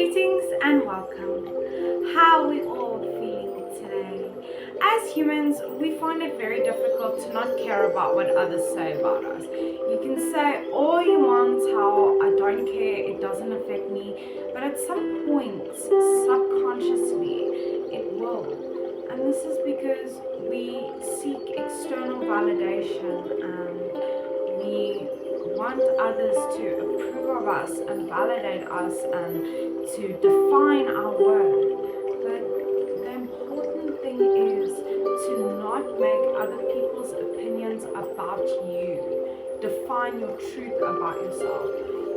Greetings and welcome. How are we all feeling today? As humans, we find it very difficult to not care about what others say about us. You can say all you want how I don't care, it doesn't affect me, but at some point, subconsciously, it will. And this is because we seek external validation and we want others to approve of us and validate us and to define our worth. But the important thing is to not make other people's opinions about you define your truth about yourself.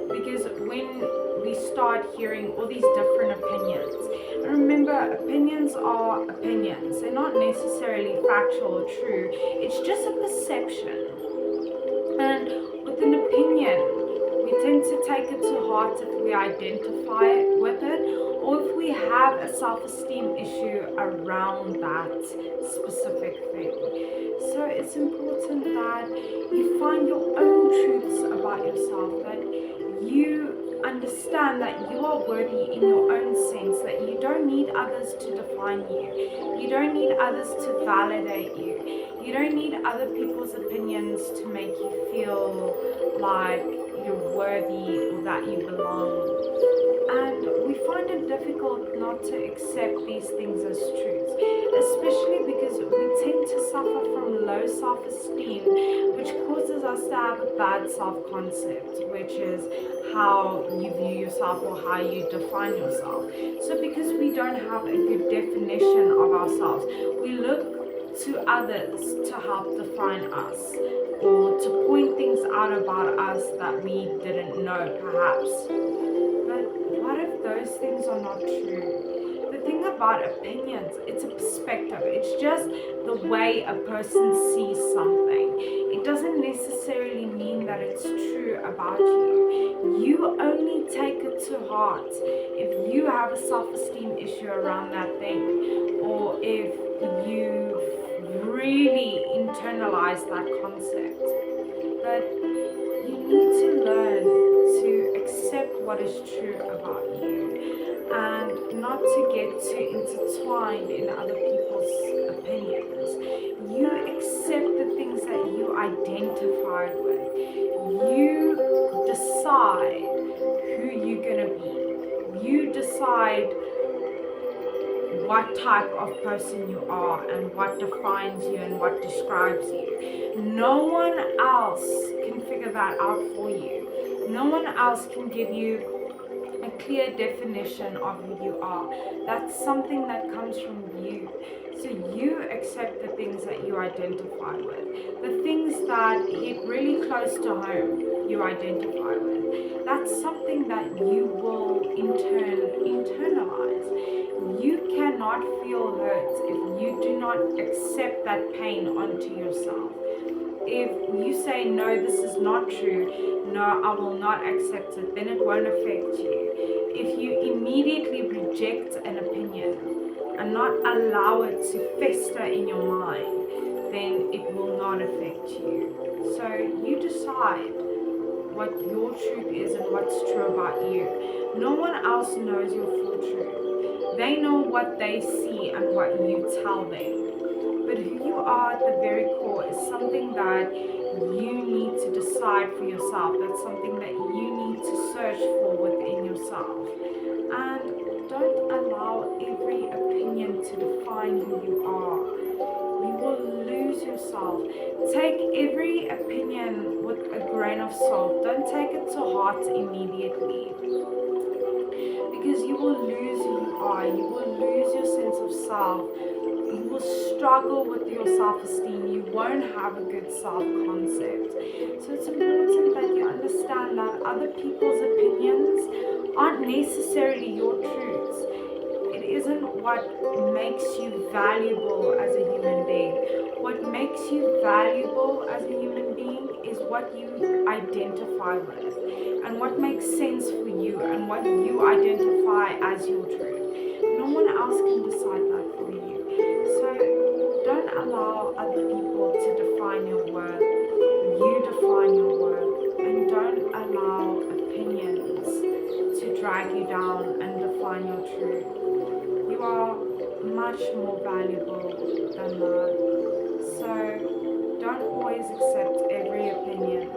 Because when we start hearing all these different opinions, and remember, opinions are opinions, they're not necessarily factual or true, it's just a perception. And with an opinion, we tend to take it to heart if we identify with it, or if we have a self-esteem issue around that specific thing. So it's important that you find your own truths about yourself, that you understand that you are worthy in your own sense, that you don't need others to define you. You don't need others to validate you. You don't need other people's opinions to make you feel like you're worthy or that you belong. And we find it difficult not to accept these things as truths, especially because we tend to suffer from low self-esteem, which causes us to have a bad self-concept, which is how you view yourself or how you define yourself. So because we don't have a good definition of ourselves, we look to others to help define us or to point things out about us that we didn't know perhaps. But what if those things are not true? The thing about opinions, it's a perspective. It's just the way a person sees something. It doesn't necessarily mean that it's true about you. You only take it to heart if you have a self-esteem issue around that thing, or if you really internalize that concept. But you need to learn to accept what is true about you and not to get too intertwined in other people's opinions. You accept the things that you identify with. You decide who you're going to be. You decide what type of person you are and what defines you and what describes you. No one else can figure that out for you. No one else can give you a clear definition of who you are. That's something that comes from you. So you accept the things that you identify with. The things that hit really close to home, you identify with. That's something that you will internalize. You cannot feel hurt if you do not accept that pain onto yourself. If you say, no, this is not true, no, I will not accept it, then it won't affect you. If you immediately reject an opinion and not allow it to fester in your mind, then it will not affect you. So you decide what your truth is and what's true about you. No one else knows your full truth. They know what they see and what you tell them. But who you are at the very core is something that you need to decide for yourself. That's something that you need to search for within yourself. And don't allow every opinion to define who you are. You will lose yourself. Take every opinion with a grain of salt. Don't take it to heart immediately. Because you will lose who you are. You will lose your sense of self. You will struggle with your self-esteem. You won't have a good self-concept. So it's important that you understand that other people's opinions aren't necessarily your truths. It isn't what makes you valuable as a human being. What makes you valuable as a human being is what you identify with and what makes sense for you and what you identify as your truth. No one else can decide that for you. So don't allow other people to define your worth. You define your worth, and don't allow opinions to drag you down and define true. You are much more valuable than that. So don't always accept every opinion.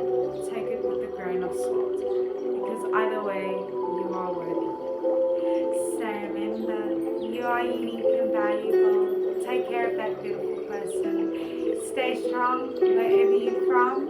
Take it with a grain of salt, because either way, you are worthy. So remember, you are unique and valuable. Take care of that beautiful person. Stay strong wherever you're from,